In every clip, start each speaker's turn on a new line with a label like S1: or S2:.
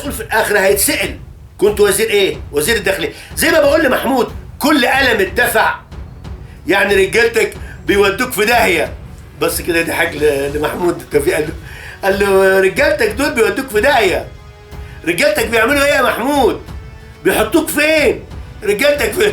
S1: مسؤول في الاخر هيتسأل. كنت وزير ايه؟ وزير الداخليه. زي ما بقول لمحمود، كل قلم اتدفع يعني رجالتك بيودوك في داهيه. بس كده ضحك لمحمود التوفيق، قال له رجالتك دول بيودوك في داهيه. رجالتك بيعملوا ايه يا محمود؟ بيحطوك فين؟ رجالتك في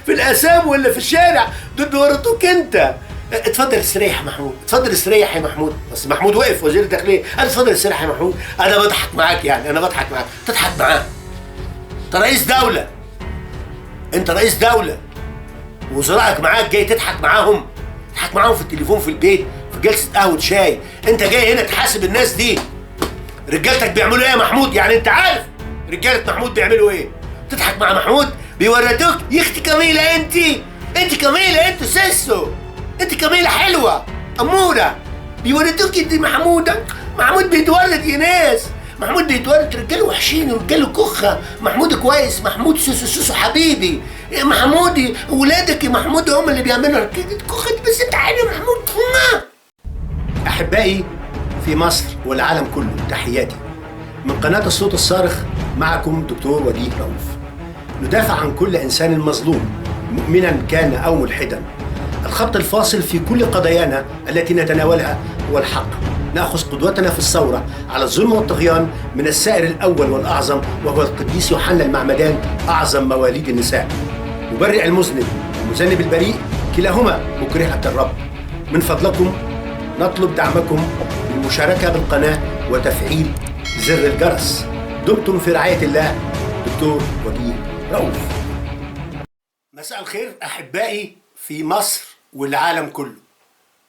S1: في الاسام ولا في الشارع؟ دول بيورطوك انت. اتفضل استريح يا محمود، اتفضل استريح يا محمود. بس محمود وقف وزير الداخليه قال اتفضل استريح يا محمود، انا بضحك معاك يعني، انا بضحك معاك. تضحك معاه؟ انت رئيس دوله، انت رئيس دوله، وزرائك معاك جاي تضحك معاهم؟ تضحك معاهم في التليفون في البيت في جلسه قهوه شاي؟ انت جاي هنا تحاسب الناس دي. رجالتك بيعملوا ايه يا محمود؟ يعني انت عارف رجاله محمود بيعملوا ايه؟ تضحك مع محمود؟ بيوردوك يا اختي كميله، انت كميله، انت سيسو، انت كميله حلوه اموره، بيوردوك انت محمود بيتورد يا ناس. محمود بيتورد رجاله وحشين ورجاله كخه. محمود كويس، محمود سوسو حبيبي، يا محمود ولادك يا محمود هم اللي بيعملوا الكخه دي. بس انت عارف يا محمود. احبائي في مصر والعالم كله، تحياتي من قناه الصوت الصارخ. معكم دكتور وجيه رؤوف. ندافع عن كل انسان مظلوم، مؤمنا كان او ملحدا. الخط الفاصل في كل قضايانا التي نتناولها هو الحق. ناخذ قدوتنا في الثوره على الظلم والطغيان من السائر الاول والاعظم، وهو القديس يوحنا المعمدان، اعظم مواليد النساء. مبرئ المذنب ومذنب البريء كلاهما مكرهه الرب. من فضلكم نطلب دعمكم بالمشاركه بالقناه وتفعيل زر الجرس. دمتم في رعايه الله. دكتور وجيه رؤوف. مساء الخير احبائي في مصر والعالم كله.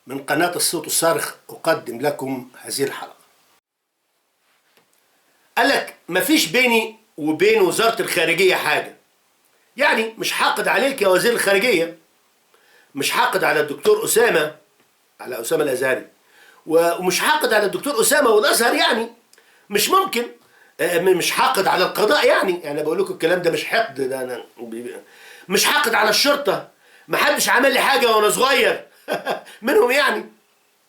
S1: من قناة الصوت الصارخ أقدم لكم هذه الحلقة. قالك مفيش بيني وبين وزارة الخارجية حاجة. يعني مش حاقد عليك يا وزير الخارجية، مش حاقد على الدكتور أسامة، على أسامة الأزهري، ومش حاقد على الدكتور أسامة والأزهر، يعني مش ممكن. مش حاقد على القضاء، يعني أنا بقول لكم الكلام ده مش حقد، ده أنا مش حاقد على الشرطة. محدش عمل لي حاجة وأنا صغير منهم يعني.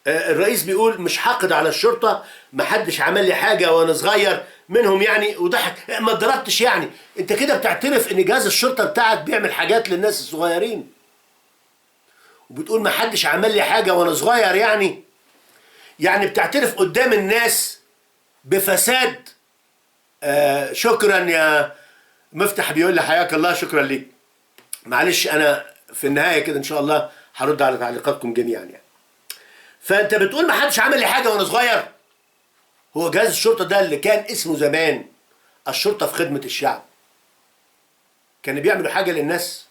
S1: الرئيس بيقول مش حاقد على الشرطة، محدش عمل لي حاجة وانا صغير منهم يعني، وضحك. ما اتضربتش يعني. انت كده بتعترف ان جهاز الشرطة بتاعك بيعمل حاجات للناس الصغيرين، وبتقول محدش عمل لي حاجة وانا صغير، يعني بتعترف قدام الناس بفساد. شكرا يا مفتح، بيقول لي حياك الله، شكرا ليك. معلش انا في النهاية كده ان شاء الله هرد على تعليقاتكم جميعا يعني. فانت بتقول ما حدش عمل لي حاجه وانا صغير. هو جهاز الشرطه ده اللي كان اسمه زمان الشرطه في خدمه الشعب، كانوا بيعملوا حاجه للناس؟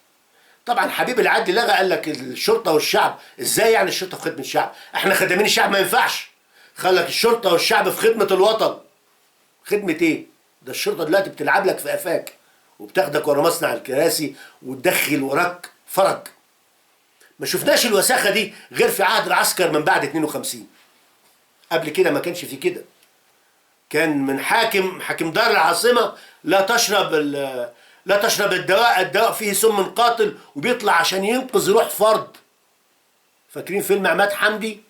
S1: طبعا حبيب العدل لغى، قال لك الشرطه والشعب ازاي يعني؟ الشرطه في خدمه الشعب؟ احنا خدامين الشعب ما ينفعش. خلك الشرطه والشعب في خدمه الوطن. خدمه ايه؟ ده الشرطه دلوقتي بتلعب لك في قفاك وبتاخدك ورا مصنع الكراسي وتدخل وراك فرج. ما شفناش الوساخة دي غير في عهد العسكر من بعد 52. قبل كده ما كانش في كده. كان من حاكم دار العاصمة لا تشرب الدواء فيه سم قاتل، وبيطلع عشان ينقذ روح فرد. فاكرين فيلم عماد حمدي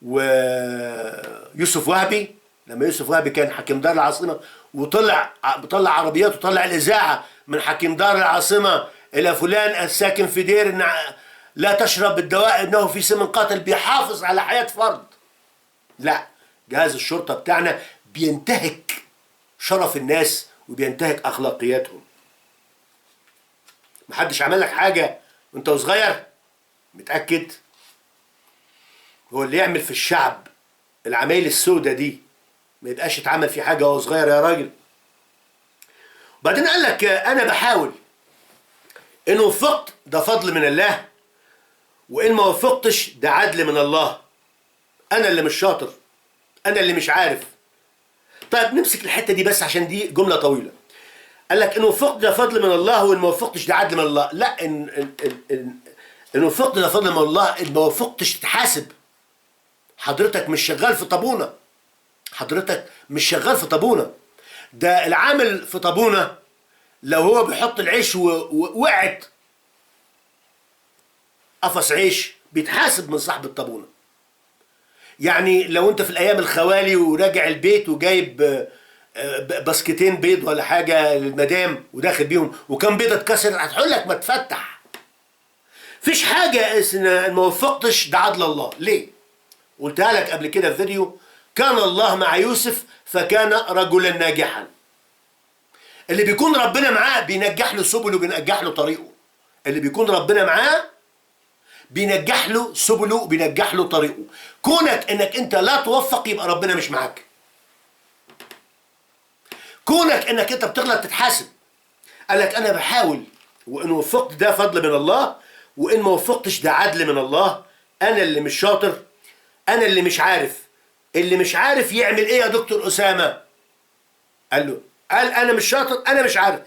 S1: ويوسف وهبي؟ لما يوسف وهبي كان حاكم دار العاصمة بطلع عربيات وطلع الإذاعة من حاكم دار العاصمة إلى فلان الساكن في دير لا تشرب الدواء إنه في سم قاتل، بيحافظ على حياة فرد. لا، جهاز الشرطة بتاعنا بينتهك شرف الناس وبينتهك أخلاقياتهم. محدش عمل لك حاجة وانت صغير؟ متأكد؟ هو اللي يعمل في الشعب العمايل السوداء دي ما يبقاش اتعمل فيه حاجة وهو صغير يا راجل؟ وبعدين قال لك أنا بحاول، إن وفقت ده فضل من الله، وإن ما وفقتش ده عدل من الله. أنا اللي مش شاطر، أنا اللي مش عارف. طيب نمسك الحتة دي بس عشان دي جملة طويلة. قال لك إن وفقت ده فضل من الله، وإن ما وفقتش ده عدل من الله. لا، إن وفقت ده فضل من الله، إن ما وفقتش تتحاسب. حضرتك مش شغال في طابونة، حضرتك مش شغال في طابونة. ده العامل في طابونة لو هو بيحط العيش ووقعت قفص عيش بيتحاسب من صاحب الطابونة. يعني لو انت في الايام الخوالي وراجع البيت وجايب باسكتين بيض ولا حاجه للمدام وداخل بيهم وكم بيضه اتكسر، هتقول لك ما تفتح. فيش حاجه اسمها ما وفقتش، ده عدل الله. ليه؟ قلتها لك قبل كده في فيديو، كان الله مع يوسف فكان رجلا ناجحا. اللي بيكون ربنا معاه بينجح له سبله وبينجح له طريقه. اللي بيكون ربنا معاه بينجح له سبله وبينجح له طريقه. كونك انك انت لا توفق يبقى ربنا مش معاك. كونك انك انت بتغلط تتحاسب. قال لك انا بحاول، وان وفقت ده فضل من الله، وان ما وفقتش ده عدل من الله. انا اللي مش شاطر، انا اللي مش عارف. اللي مش عارف يعمل ايه يا دكتور اسامه؟ قال انا مش شاطر، انا مش عارف.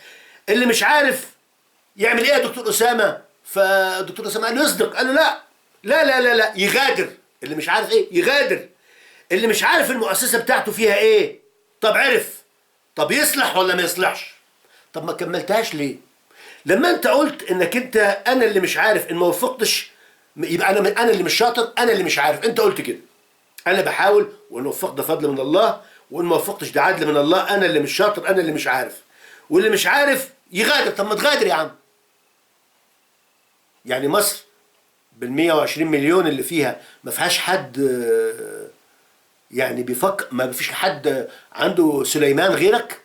S1: اللي مش عارف يعمل ايه يا دكتور اسامه؟ فالدكتور اسامه قال له يصدق. قال له لا لا لا لا لا، يغادر. اللي مش عارف ايه يغادر. اللي مش عارف المؤسسه بتاعته فيها ايه، طب عرف، طب يصلح ولا ما يصلحش؟ طب ما كملتهاش ليه؟ لما انت قلت انك انت انا اللي مش عارف، ان ما وفقتش يبقى انا اللي مش شاطر، انا اللي مش عارف. انت قلت كده. انا بحاول، وان وفقت ده فضل من الله، وان ما وفقتش ده عدل من الله. انا اللي مش شاطر، انا اللي مش عارف. واللي مش عارف يغادر. طب ما تغادر يا عم. يعني مصر بال 120 مليون اللي فيها ما فيهاش حد يعني بيفكر؟ ما فيش حد عنده سليمان غيرك؟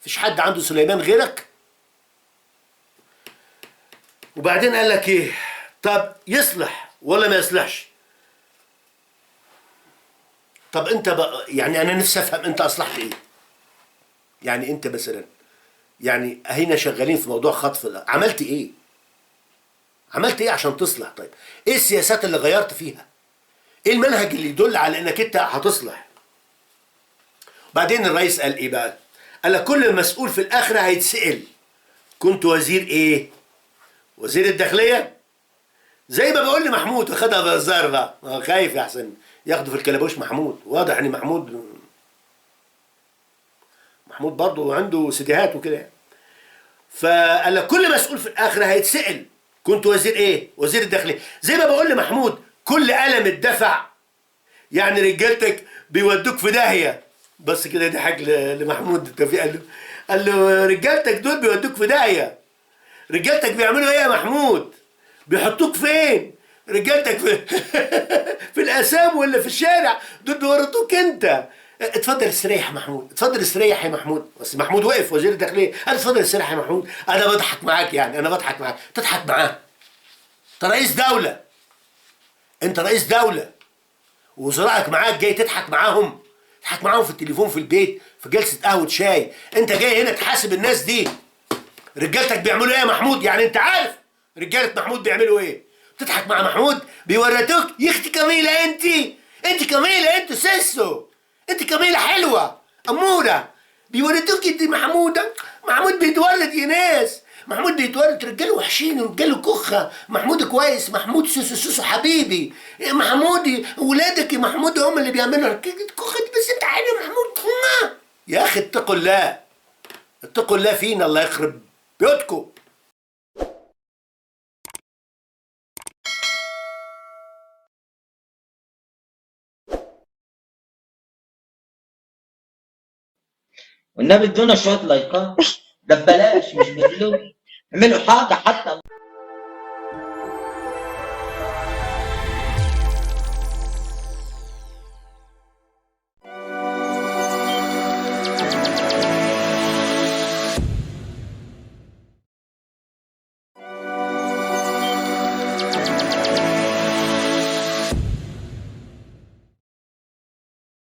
S1: فيش حد عنده سليمان غيرك؟ وبعدين قال لك ايه؟ طب يصلح ولا ما يصلحش؟ طب انت بقى يعني انا نفسي افهم انت اصلحت ايه؟ يعني انت مثلا، يعني هنا شغالين في موضوع خطف، عملت ايه؟ عملت ايه عشان تصلح؟ طيب ايه السياسات اللي غيرت فيها؟ ايه المنهج اللي يدل على انك انت هتصلح؟ بعدين الرئيس قال ايه بقى؟ قال لك كل مسؤول في الاخره هيتسأل كنت وزير ايه؟ وزير الداخليه؟ زي ما بقول لمحمود، واخدها بهزار بقى، خايف يا حسن ياخده في الكلابوش. محمود واضح ان محمود برضه عنده سيديهات وكده يعني. فقال لك كل مسؤول في الاخره هيتسأل كنت وزير ايه؟ وزير الداخليه. زي ما بقول لمحمود، كل قلم اتدفع يعني رجالتك بيودوك في داهيه. بس كده ضحك لمحمود التوفيق، قال له رجالتك دول بيودوك في داهيه. رجالتك بيعملوا ايه يا محمود؟ بيحطوك فين؟ رجالتك في في الاسام ولا في الشارع؟ دول بيورطوك انت. اتفضل استريح يا محمود، اتفضل استريح يا محمود. بس محمود وقف وزير الداخليه قال اتفضل استريح يا محمود. انا بضحك معاك، يعني انا بضحك معاك، تضحك معاه؟ انت رئيس دوله، انت رئيس دوله، ووزرائك معاك جاي تضحك معاهم؟ تضحك معاهم في التليفون في البيت في جلسه قهوه شاي؟ انت جاي هنا تحاسب الناس دي. رجالتك بيعملوا ايه يا محمود؟ يعني انت عارف رجاله محمود بيعملوا ايه؟ بتضحك مع محمود؟ بيورطوك يا اختي كميله. انت كميله، انت سيسو، انت كميله حلوه اموره. بيورطوك انت محمود بيتورط يا ناس. محمود بيتورط، رجاله وحشين ورجاله كخه. محمود كويس، محمود سوسو سوسو حبيبي. محمود ولادك يا محمود هم اللي بيعملوا الكخه دي. بس انت عارف محمود يا اخي اتقوا الله، اتقوا الله فينا، الله يخرب بيوتكم.
S2: والنبي ادونا شويه لايكات، ده ببلاش مش بفلوس. اعملوا حاجه حتى.